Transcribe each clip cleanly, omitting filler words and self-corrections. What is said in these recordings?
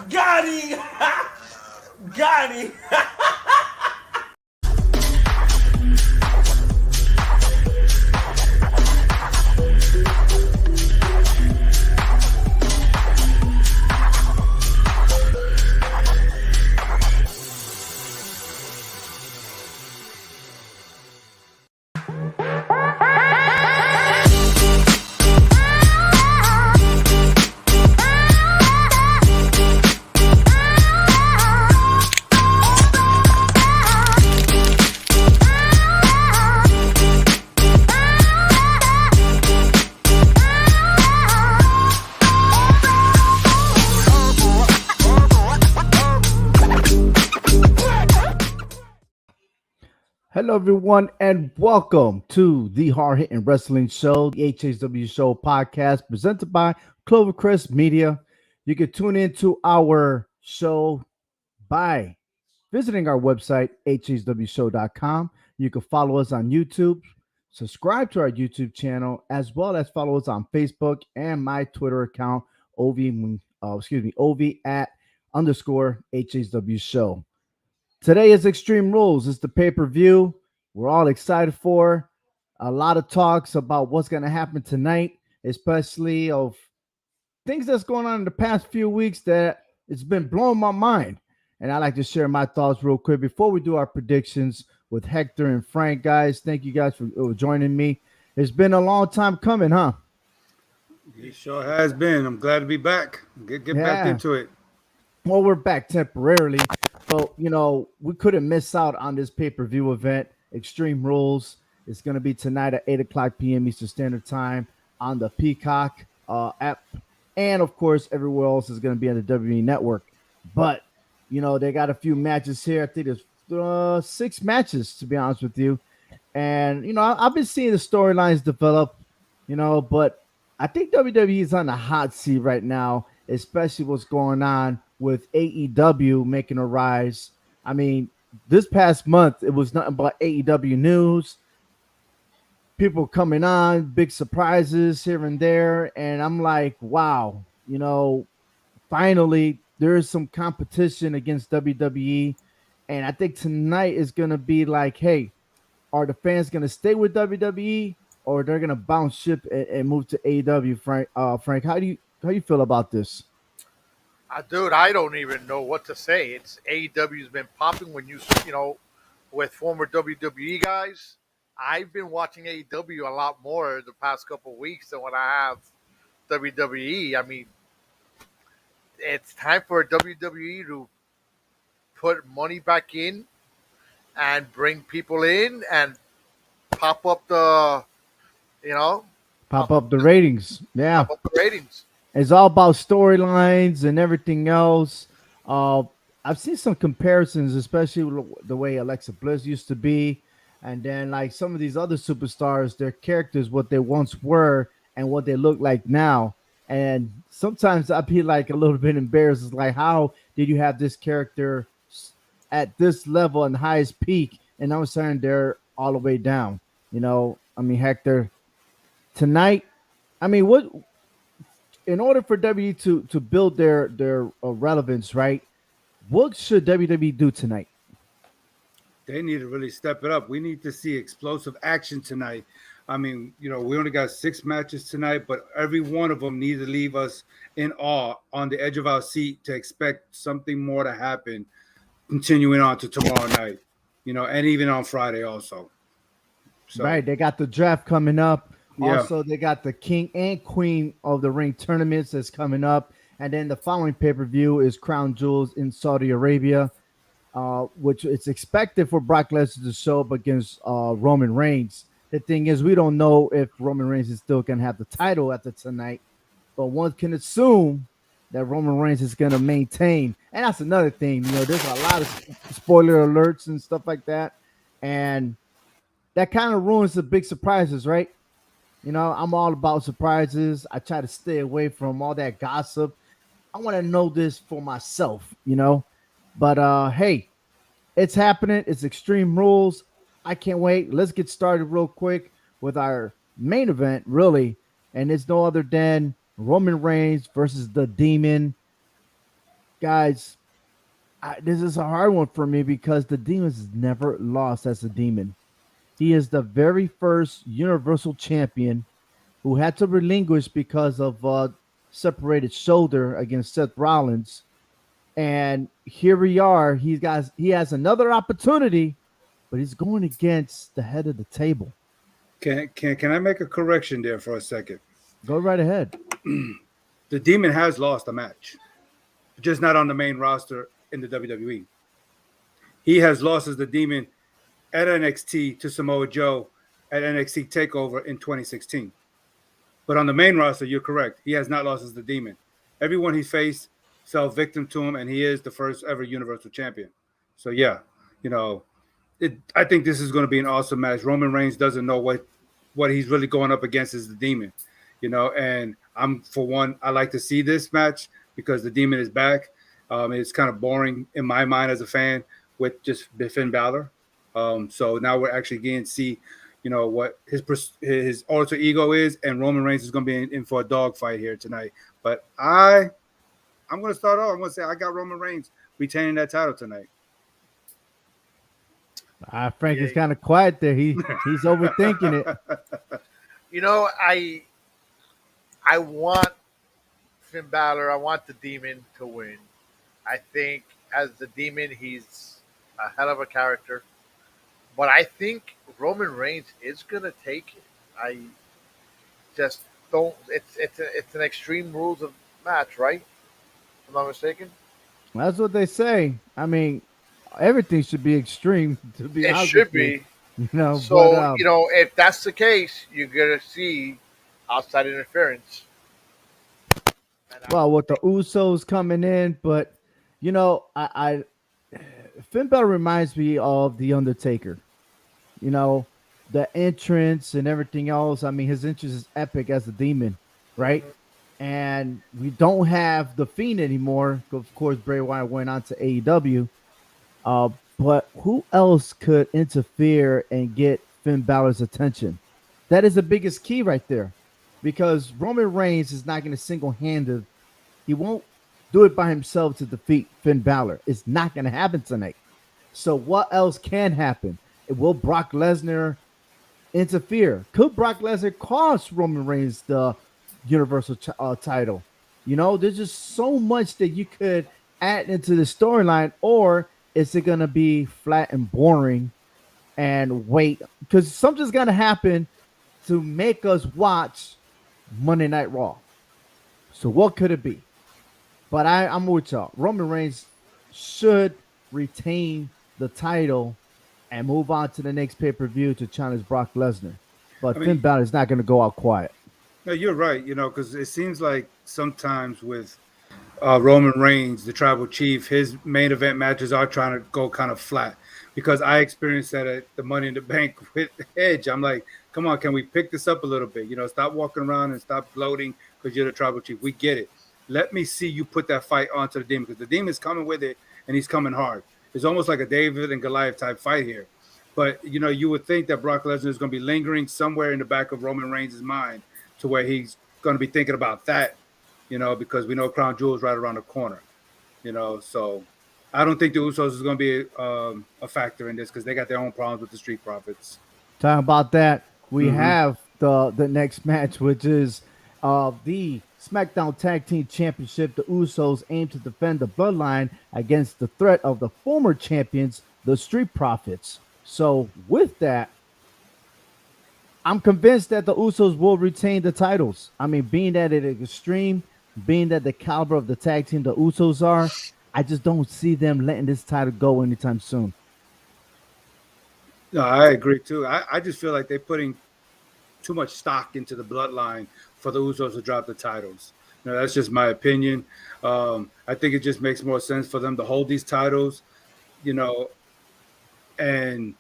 Got him! Got him! Hello, everyone, and welcome to the Hard Hitting Wrestling Show, the HHW Show podcast presented by Clovercrest Media. You can tune into our show by visiting our website, hhwshow.com. You can follow us on YouTube, subscribe to our YouTube channel, as well as follow us on Facebook and my Twitter account, OV at underscore HHW Show. Today is Extreme Rules. It's the pay-per-view we're all excited for. A lot of talks about what's going to happen tonight, especially of things that's going on in the past few weeks that it's been blowing my mind. And I'd like to share my thoughts real quick before we do our predictions with Hector and Frank. Guys, thank you guys for joining me. It's been a long time coming, huh? It sure has been. I'm glad to be back. Get back into it. Well, we're back temporarily. So, we couldn't miss out on this pay-per-view event, Extreme Rules. It's going to be tonight at 8 o'clock p.m. Eastern Standard Time on the Peacock app. And, of course, everywhere else is going to be on the WWE Network. But, they got a few matches here. I think there's 6 matches, to be honest with you. And, I've been seeing the storylines develop, but I think WWE is on the hot seat right now, especially what's going on with AEW making a rise. I mean, this past month, it was nothing but AEW news. People coming on, big surprises here and there. And I'm like, wow, finally, there is some competition against WWE. And I think tonight is going to be like, hey, are the fans going to stay with WWE or they're going to bounce ship and move to AEW? Frank, how do you feel about this? Dude, I don't even know what to say. It's AEW's been popping when with former WWE guys. I've been watching AEW a lot more the past couple of weeks than when I have WWE. I mean, it's time for WWE to put money back in and bring people in and pop up the ratings. Yeah. Pop up the ratings. It's all about storylines and everything else. I've seen some comparisons, especially the way Alexa Bliss used to be. And then like some of these other superstars, their characters, what they once were and what they look like now. And sometimes I feel like a little bit embarrassed. It's like, how did you have this character at this level and highest peak? And all of a sudden they're all the way down. Hector, tonight, what... In order for WWE to build their relevance, right, what should WWE do tonight? They need to really step it up. We need to see explosive action tonight. I mean, we only got 6 matches tonight, but every one of them needs to leave us in awe, on the edge of our seat, to expect something more to happen, continuing on to tomorrow night, and even on Friday also. So, right, they got the draft coming up. Yeah. Also, they got the King and Queen of the Ring tournaments that's coming up. And then the following pay-per-view is Crown Jewels in Saudi Arabia, which it's expected for Brock Lesnar to show up against Roman Reigns. The thing is, we don't know if Roman Reigns is still going to have the title after tonight, but one can assume that Roman Reigns is going to maintain. And that's another thing. There's a lot of spoiler alerts and stuff like that. And that kind of ruins the big surprises, right? I'm all about surprises. I try to stay away from all that gossip. I want to know this for myself, But hey, it's happening. It's Extreme Rules. I can't wait. Let's get started real quick with our main event, really. And it's no other than Roman Reigns versus the Demon. guys, this is a hard one for me because the Demons has never lost as a Demon. He is the very first Universal Champion who had to relinquish because of separated shoulder against Seth Rollins. And here we are. He has another opportunity, but he's going against the head of the table. Can I make a correction there for a second? Go right ahead. The Demon has lost a match, just not on the main roster in the WWE. He has lost as the Demon at NXT to Samoa Joe at NXT TakeOver in 2016. But on the main roster, you're correct. He has not lost as the Demon. Everyone he faced fell victim to him, and he is the first ever Universal Champion. So, yeah, I think this is going to be an awesome match. Roman Reigns doesn't know what he's really going up against is the Demon, and for one, I like to see this match because the Demon is back. It's kind of boring in my mind as a fan with just Finn Balor. So now we're actually getting to see, what his alter ego is, and Roman Reigns is going to be in for a dogfight here tonight. But I'm going to start off. I'm going to say I got Roman Reigns retaining that title tonight. Frank is kind of quiet there. He's overthinking it. I want Finn Balor. I want the Demon to win. I think as the Demon, he's a hell of a character. But I think Roman Reigns is gonna take it. I just don't. It's an Extreme Rules of match, right? If I'm not mistaken. That's what they say. I mean, everything should be extreme to be. It should be. So if that's the case, you're gonna see outside interference. Well, with the Usos coming in, but I Finn Balor reminds me of the Undertaker. The entrance and everything else. I mean, his entrance is epic as a Demon, right? And we don't have the Fiend anymore. Of course, Bray Wyatt went on to AEW. But who else could interfere and get Finn Balor's attention? That is the biggest key right there, because Roman Reigns is not going to single-handed. He won't do it by himself to defeat Finn Balor. It's not going to happen tonight. So what else can happen? Will Brock Lesnar interfere? Could Brock Lesnar cost Roman Reigns the Universal title? There's just so much that you could add into the storyline, or is it going to be flat and boring and wait? Because something's going to happen to make us watch Monday Night Raw. So what could it be? But I'm with y'all. Roman Reigns should retain the title and move on to the next pay-per-view to challenge Brock Lesnar. But Finn Balor is not going to go out quiet. No, you're right. Because it seems like sometimes with Roman Reigns, the Tribal Chief, his main event matches are trying to go kind of flat. Because I experienced that at the Money in the Bank with Edge. I'm like, come on, can we pick this up a little bit? Stop walking around and stop gloating because you're the Tribal Chief. We get it. Let me see you put that fight onto the Demon, because the Demon's coming with it and he's coming hard. It's almost like a David and Goliath type fight here. But, you would think that Brock Lesnar is going to be lingering somewhere in the back of Roman Reigns' mind to where he's going to be thinking about that, because we know Crown Jewel is right around the corner, So I don't think the Usos is going to be a factor in this because they got their own problems with the Street Profits. Talking about that, we have the next match, which is the SmackDown Tag Team Championship. The Usos aim to defend the Bloodline against the threat of the former champions, the Street Profits. So with that, I'm convinced that the Usos will retain the titles. I mean, being that it is extreme, being that the caliber of the tag team the Usos are, I just don't see them letting this title go anytime soon. No, I agree too. I just feel like they're putting too much stock into the Bloodline for the Usos to drop the titles. That's just my opinion. I think it just makes more sense for them to hold these titles, and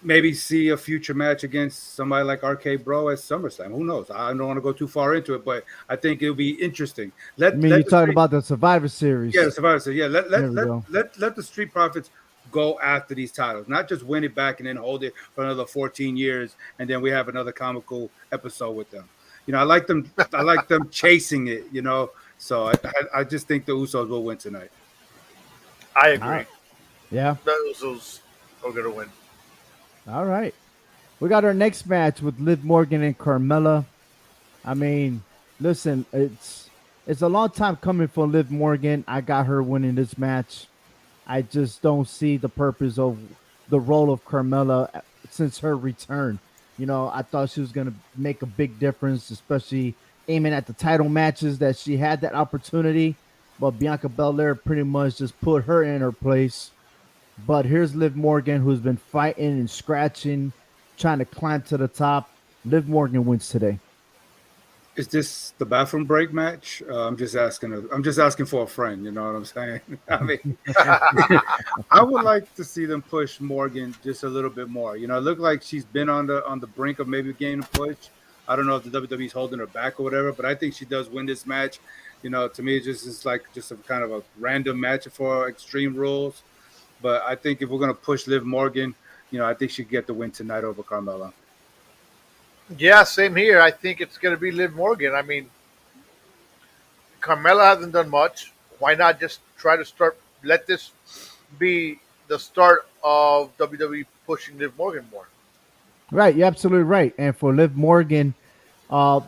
maybe see a future match against somebody like RK Bro at SummerSlam. Who knows? I don't want to go too far into it, but I think it'll be interesting. You're talking about the Survivor Series. Yeah, the Survivor Series. Yeah, let the Street Profits go after these titles, not just win it back and then hold it for another 14 years, and then we have another comical episode with them. I like them chasing it, So I just think the Usos will win tonight. I agree. All right. Yeah. Those are going to win. All right. We got our next match with Liv Morgan and Carmella. I mean, listen, it's a long time coming for Liv Morgan. I got her winning this match. I just don't see the purpose of the role of Carmella since her return. You know, I thought she was going to make a big difference, especially aiming at the title matches that she had that opportunity. But Bianca Belair pretty much just put her in her place. But here's Liv Morgan, who's been fighting and scratching, trying to climb to the top. Liv Morgan wins today. Is this the bathroom break match? I'm just asking. I'm just asking for a friend. You know what I'm saying? I mean, I would like to see them push Morgan just a little bit more. You know, it looked like she's been on the brink of maybe getting a push. I don't know if the WWE's holding her back or whatever, but I think she does win this match. You know, to me, it's like just a kind of a random match for Extreme Rules. But I think if we're gonna push Liv Morgan, you know, I think she could get the win tonight over Carmella. Yeah, same here. I think it's going to be Liv Morgan. I mean, Carmella hasn't done much. Why not just try to let this be the start of WWE pushing Liv Morgan more? Right, you're absolutely right. And for Liv Morgan, a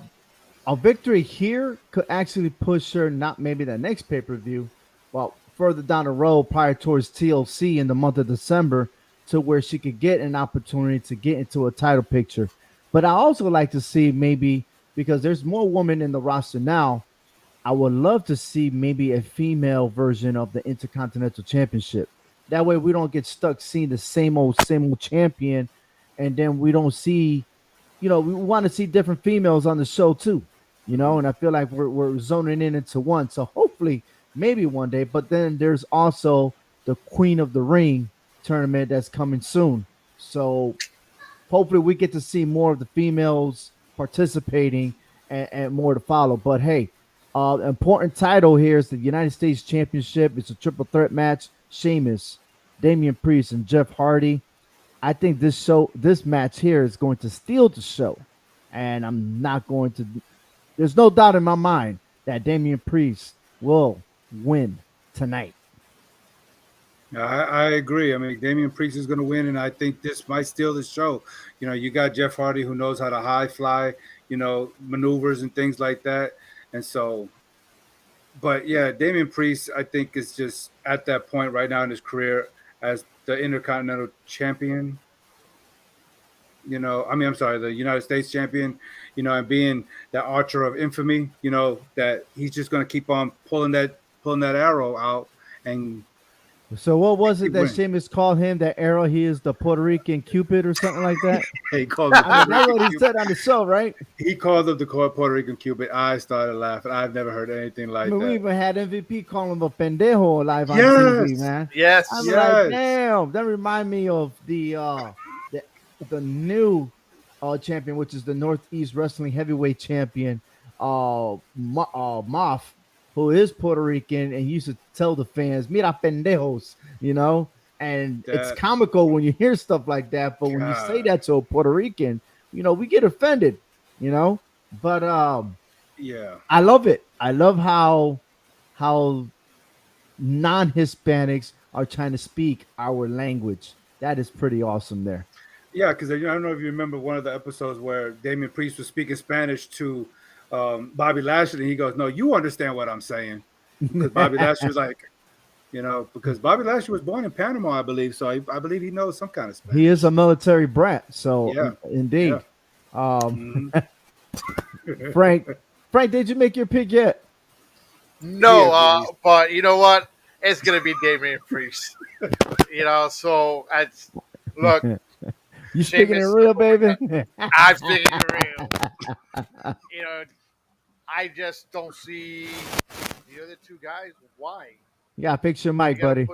victory here could actually push her not maybe the next pay-per-view, but further down the road, prior towards TLC in the month of December, to where she could get an opportunity to get into a title picture. But I also like to see maybe, because there's more women in the roster now, I would love to see maybe a female version of the Intercontinental Championship. That way we don't get stuck seeing the same old champion, and then we don't see, we want to see different females on the show too, and I feel like we're zoning in into one. So hopefully maybe one day, but then there's also the Queen of the Ring tournament that's coming soon. So hopefully we get to see more of the females participating and more to follow. But hey, important title here is the United States Championship. It's a triple threat match. Sheamus, Damian Priest, and Jeff Hardy. I think this match here is going to steal the show. And there's no doubt in my mind that Damian Priest will win tonight. I agree. I mean, Damian Priest is going to win, and I think this might steal the show. You got Jeff Hardy, who knows how to high fly, maneuvers and things like that. And so, but yeah, Damian Priest, I think, is just at that point right now in his career as the Intercontinental Champion. The United States Champion, and being that Archer of Infamy, that he's just going to keep on pulling that arrow out. And so what was it that Sheamus called him, that arrow? He is the Puerto Rican Cupid or something like that? He called him that's what he said on the show, right? He called him the Puerto Rican Cupid. I started laughing. I've never heard anything like that. We even had MVP calling him a pendejo live on TV, man. Yes. I'm like, damn. That remind me of the new champion, which is the Northeast Wrestling Heavyweight Champion, Moff, who is Puerto Rican, and used to tell the fans, "Mira pendejos," and it's comical when you hear stuff like that. But when you say that to a Puerto Rican, we get offended, But yeah, I love it. I love how non-Hispanics are trying to speak our language. That is pretty awesome there. Yeah, because I don't know if you remember one of the episodes where Damian Priest was speaking Spanish to Bobby Lashley, and he goes, "No, you understand what I'm saying." Because Bobby Lashley was like, because Bobby Lashley was born in Panama, I believe, so I believe he knows some kind of Spanish. He is a military brat, so yeah, indeed. Yeah. Frank, did you make your pick yet? No, but you know what? It's gonna be Damian Priest. So look. You speaking it real, baby? I'm speaking it real. I just don't see the other two guys. Why? Yeah, fix your mic, buddy.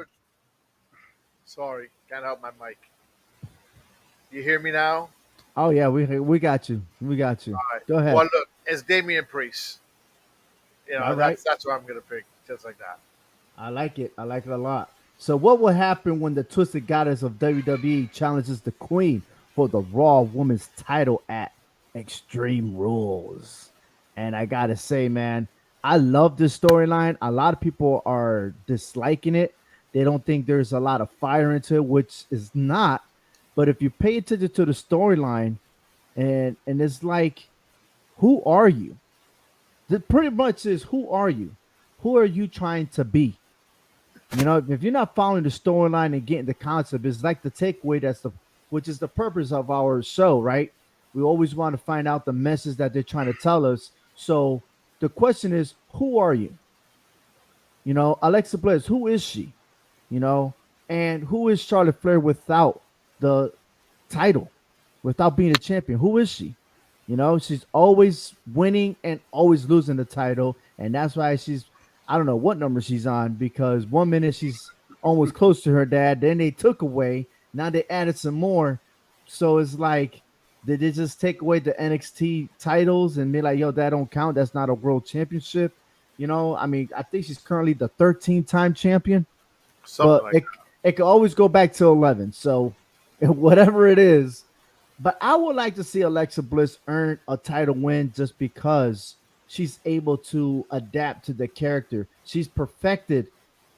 Sorry, can't help my mic. You hear me now? Oh yeah, we got you. We got you. Right. Go ahead. Well, look, it's Damian Priest. That's what I'm gonna pick, just like that. I like it. I like it a lot. So what will happen when the Twisted Goddess of WWE challenges the Queen for the Raw Women's title at Extreme Rules? And I got to say, man, I love this storyline. A lot of people are disliking it. They don't think there's a lot of fire into it, which is not. But if you pay attention to the storyline, and it's like, who are you? It pretty much is, who are you? Who are you trying to be? You know, if you're not following the storyline and getting the concept, it's like the takeaway, which is the purpose of our show, right? We always want to find out the message that they're trying to tell us. So the question is, who are you? You know, Alexa Bliss, who is she? You know, and who is Charlotte Flair without the title, without being a champion? Who is she? You know, she's always winning and always losing the title, and that's why I don't know what number she's on, because 1 minute she's almost close to her dad, then they took away, now they added some more. So it's like, did they just take away the NXT titles and be like, yo, that don't count? That's not a world championship. You know, I mean, I think she's currently the 13th time champion, Something but like it can always go back to 11. So whatever it is, but I would like to see Alexa Bliss earn a title win just because she's able to adapt to the character. She's perfected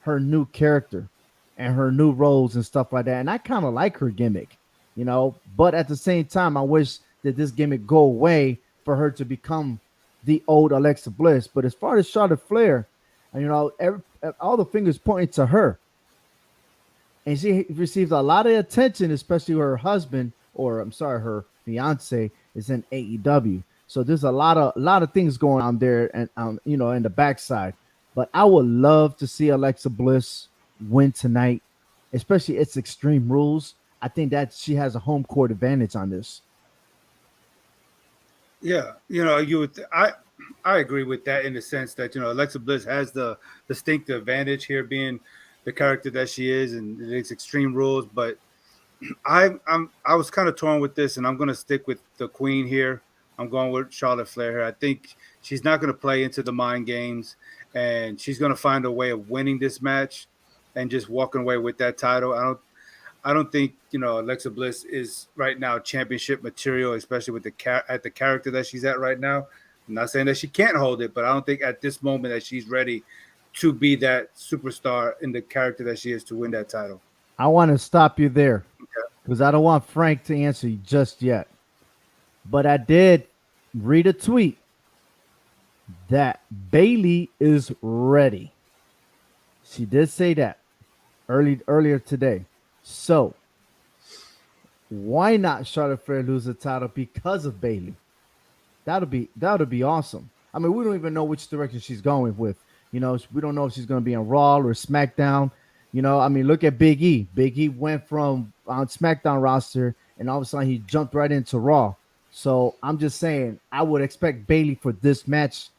her new character and her new roles and stuff like that. And I kind of like her gimmick, you know, but at the same time, I wish that this gimmick go away for her to become the old Alexa Bliss. But as far as Charlotte Flair, you know, all the fingers pointing to her. And she received a lot of attention, especially her husband, or I'm sorry, her fiance is in AEW. So there's a lot of things going on there, and you know, in the backside. But I would love to see Alexa Bliss win tonight, especially it's Extreme Rules. I think that she has a home court advantage on this. Yeah, you know, I agree with that in the sense that, you know, Alexa Bliss has the distinct advantage here, being the character that she is, and it's Extreme Rules. But I was kind of torn with this, and I'm going to stick with the Queen here. I'm going with Charlotte Flair here. I think she's not going to play into the mind games, and she's going to find a way of winning this match and just walking away with that title. I don't think, you know, Alexa Bliss is right now championship material, especially with the character that she's at right now. I'm not saying that she can't hold it, but I don't think at this moment that she's ready to be that superstar in the character that she is to win that title. I want to stop you there because I don't want Frank to answer you just yet. But I did read a tweet that Bailey is ready. She did say that earlier today. So why not Charlotte Flair lose the title because of Bailey? That'll be awesome. I mean, we don't even know which direction she's going with. You know, we don't know if she's going to be on Raw or SmackDown. You know, I mean, look at Big E. Big E went from on SmackDown roster, and all of a sudden he jumped right into Raw. So I'm just saying, I would expect Bailey for this match.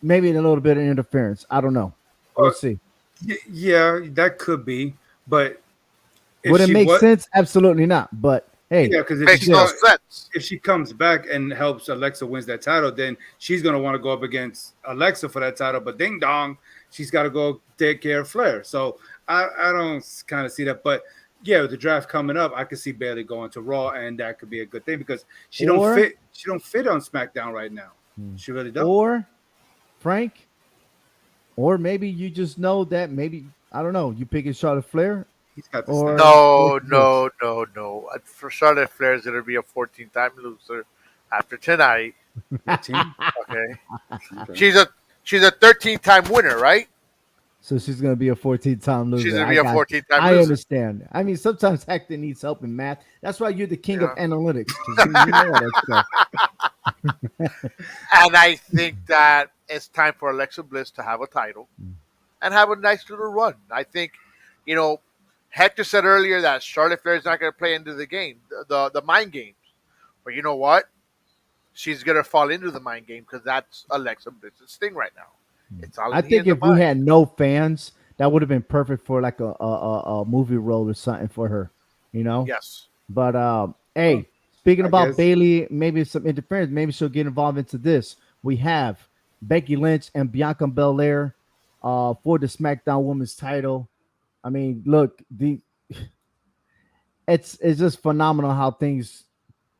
Maybe a little bit of interference. I don't know. We'll see. Yeah, that could be, but Would it make sense? Absolutely not. But hey, yeah, because makes no sense. if she comes back and helps Alexa wins that title, then she's gonna want to go up against Alexa for that title. But ding dong, she's got to go take care of Flair. So I don't kind of see that. But yeah, with the draft coming up, I could see Bailey going to Raw, and that could be a good thing because she don't fit on SmackDown right now. She really don't. Or Frank, or maybe you just know that maybe I don't know. You picking Charlotte Flair? He's got the Or- No. For Charlotte Flair is going to be a 14-time loser after tonight. team. Okay, she's a 13-time winner, right? So she's gonna be a 14-time loser. She's going to be a 14-time I loser. understand. I mean, sometimes Hector needs help in math. That's why you're the king of Yeah. analytics. 'Cause you know all that stuff. And I think that it's time for Alexa Bliss to have a title and have a nice little run. I think, you know, Hector said earlier that Charlotte Flair is not going to play into the game, the mind games. But you know what? She's going to fall into the mind game because that's Alexa Bliss's thing right now. It's all I in the think end of if we mind. had no fans, that would have been perfect for like a movie role or something for her, you know. Yes. But hey, speaking I about guess. Bailey, maybe some interference. Maybe she'll get involved into this. We have Becky Lynch and Bianca Belair for the SmackDown Women's title. I mean, look, it's just phenomenal how things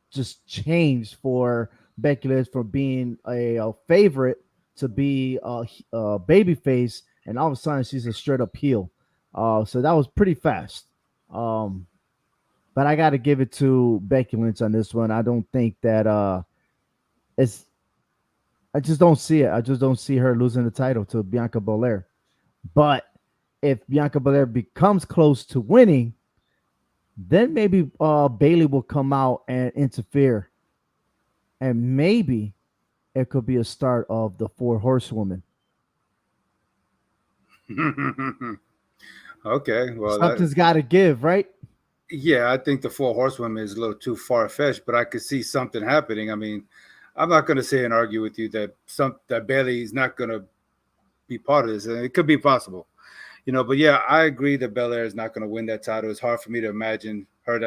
just changed for Becky Lynch from being a favorite to be a baby face, and all of a sudden she's a straight up heel. So that was pretty fast. But I got to give it to Becky Lynch on this one. I don't think that it's. I just don't see it. I just don't see her losing the title to Bianca Belair. But if Bianca Belair becomes close to winning, then maybe Bailey will come out and interfere, and maybe it could be a start of the Four Horsewomen. Okay, well, Something's got to give, right? yeah, I think the Four Horsewomen is a little too far fetched, but I could see something happening. I mean, I'm not going to say and argue with you that Bailey is not going to be part of this, and it could be possible, But yeah, I agree that Belair is not going to win that title. It's hard for me to imagine for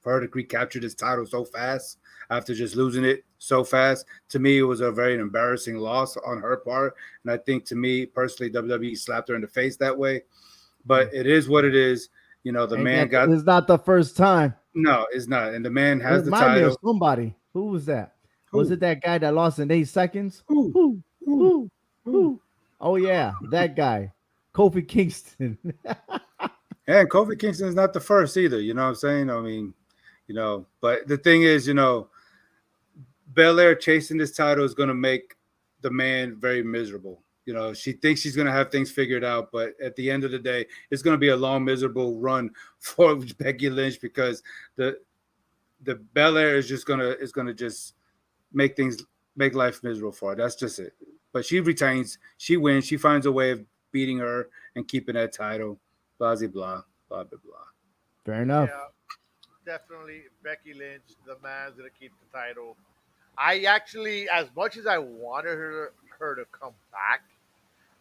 her to recapture this title so fast after just losing it so fast. To me, it was a very embarrassing loss on her part, and I think to me personally, WWE slapped her in the face that way. But it is what it is. The man got. It's not the first time. No, it's not. And the man has the Remind me title. of somebody. Who was that? Who? Was it that guy that lost in 8 seconds? Who? Oh yeah, that guy, Kofi Kingston. And Kofi Kingston is not the first either. You know what I'm saying? I mean, but the thing is, Belair chasing this title is going to make the man very miserable. She thinks she's going to have things figured out, but at the end of the day, it's going to be a long, miserable run for Becky Lynch because the Belair is going to just make life miserable for her. That's just it. But she retains, she wins, she finds a way of beating her and keeping that title. Blah blah blah blah blah. Fair enough. Yeah, definitely Becky Lynch, the man's gonna keep the title. I actually, as much as I wanted her to come back,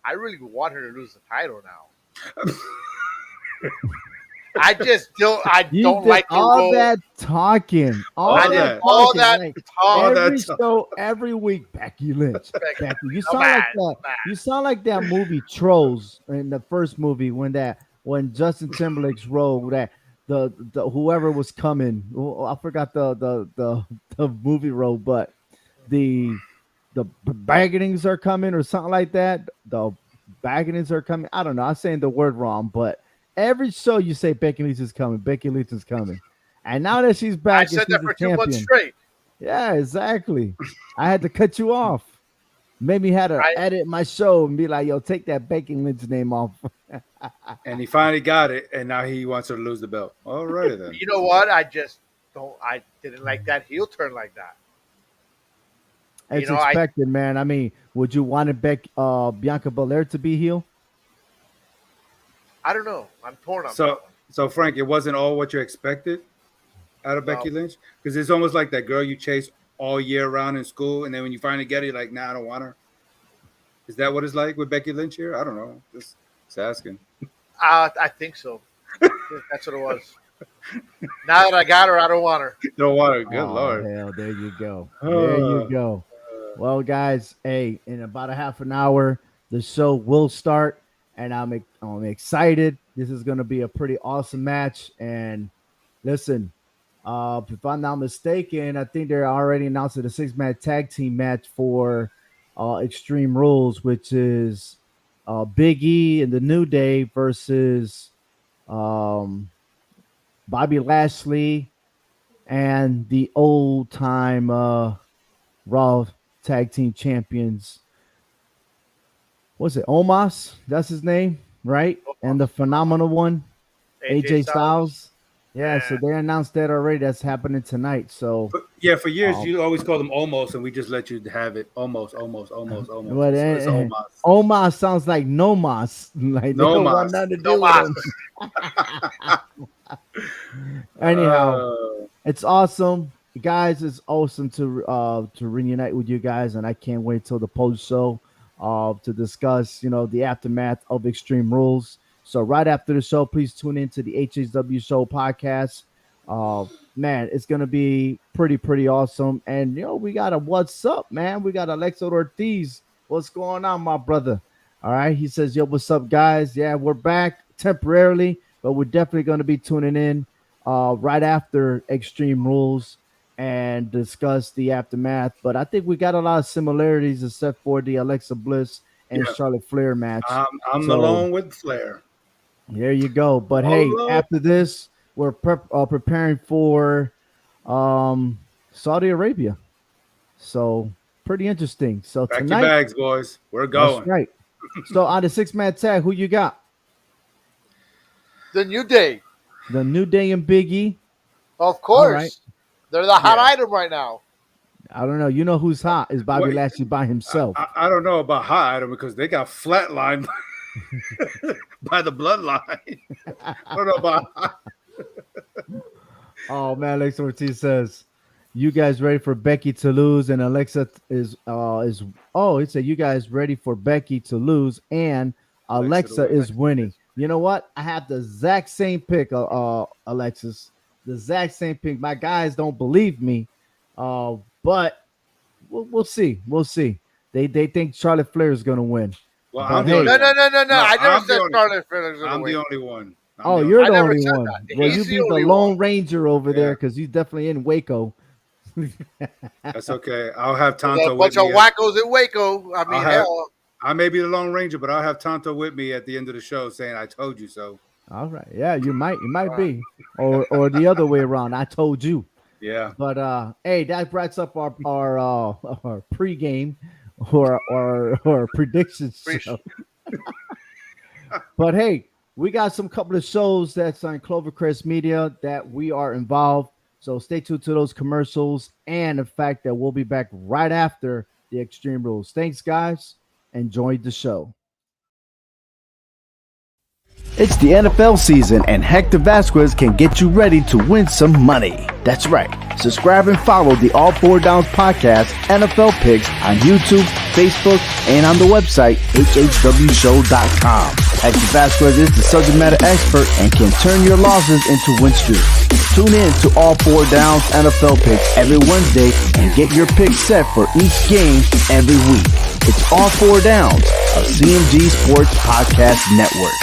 I really want her to lose the title now. I just don't. I You don't did like the all role. that talking. All I that did all talking, that like, all every that show, every week, Becky Lynch. Becky, you No sound man, like that. man. You sound like that movie Trolls in the first movie when Justin Timberlake's role that the whoever was coming. I forgot the movie role, but the baggings are coming or something like that. The baggings are coming. I don't know. I'm saying the word wrong, but every show you say Becky Lynch is coming. Becky Lynch is coming. And now that she's I back, and said she's that for a 2 months champion. straight. Yeah, exactly. I had to cut you off. Made me had to edit my show and be like, "Yo, take that Becky Lynch name off." And he finally got it, and now he wants her to lose the belt. All right then. You know what? I just don't. I didn't like that heel turn like that. It's You know, expected, man. I mean, would you want Bianca Belair to be heel? I don't know. I'm torn on that. So Frank, it wasn't all what you expected out of Becky Lynch, because it's almost like that girl you chase all year round in school, and then when you finally get it, you're like, nah, I don't want her. Is that what it's like with Becky Lynch here? I don't know. Just asking. I think so. That's what it was. Now that I got her, I don't want her. You don't want her. Good Oh, Lord. hell, there you go. There you go. Well, guys, hey, in about a half an hour, the show will start, and I'm excited. This is going to be a pretty awesome match. And listen, if I'm not mistaken, I think they're already announced a 6-man tag team match for Extreme Rules, which is Big E and the New Day versus Bobby Lashley and the old-time Raw tag team champions. What's it? Omos? That's his name, right? And the phenomenal one, AJ Styles. Yeah, so they announced that already. That's happening tonight. So But yeah, for years you always call them almost, and we just let you have it. Almost. But, It's almost. Omos sounds like no mas. Like they don't want Nomos. nothing to do No with mas. him. Anyhow, it's awesome, guys. It's awesome to reunite with you guys, and I can't wait till the post show to discuss, the aftermath of Extreme Rules. So right after the show, please tune into the HHW Show podcast. Man, it's gonna be pretty awesome. And we got a what's up, man? We got Alexa Ortiz. What's going on, my brother? All right, he says, "Yo, what's up, guys? Yeah, we're back temporarily, but we're definitely gonna be tuning in right after Extreme Rules." and discuss the aftermath. But I think we got a lot of similarities except for the Alexa Bliss and Charlotte Flair match. I'm alone with Flair. There you go. But hey, after this, we're preparing for Saudi Arabia. So pretty interesting. So Pack tonight, your bags, boys. We're going. That's right. So on the 6-man tag, who you got? The New Day. The New Day and Big E. Of course. Right. They're the hot item right now. I don't know. You know who's hot is Bobby Lashley by himself. I don't know about hot item because they got flatlined by the bloodline. I don't know about hot. Oh man, Alexa Ortiz says, "You guys ready for Becky to lose?" And Alexa is it said, "You guys ready for Becky to lose?" And Alexa is winning. You know what? I have the exact same pick, Alexis. The exact same pick. My guys don't believe me, but we'll see. We'll see. They think Charlotte Flair is going to win. Well, no. I never said Charlotte Flair is going to I'm win. the only one. You're the only one. That. Well, He's you be the Lone Ranger over there because he's definitely in Waco. That's okay. I'll have Tonto There's a bunch of wackos in Waco. I mean, hell. I may be the Lone Ranger, but I'll have Tonto with me at the end of the show saying, "I told you so." All right. Yeah, you might be. Or the other way around. I told you. Yeah. But hey, that wraps up our pregame or predictions show. But hey, we got some couple of shows that's on Clovercrest Media that we are involved. So stay tuned to those commercials and the fact that we'll be back right after the Extreme Rules. Thanks, guys. Enjoy the show. It's the NFL season, and Hector Vasquez can get you ready to win some money. That's right. Subscribe and follow the All Four Downs podcast, NFL Picks on YouTube, Facebook, and on the website, hhwshow.com. Hector Vasquez is the subject matter expert and can turn your losses into win streaks. Tune in to All Four Downs NFL Picks every Wednesday and get your picks set for each game every week. It's All Four Downs, a CMG Sports Podcast Network.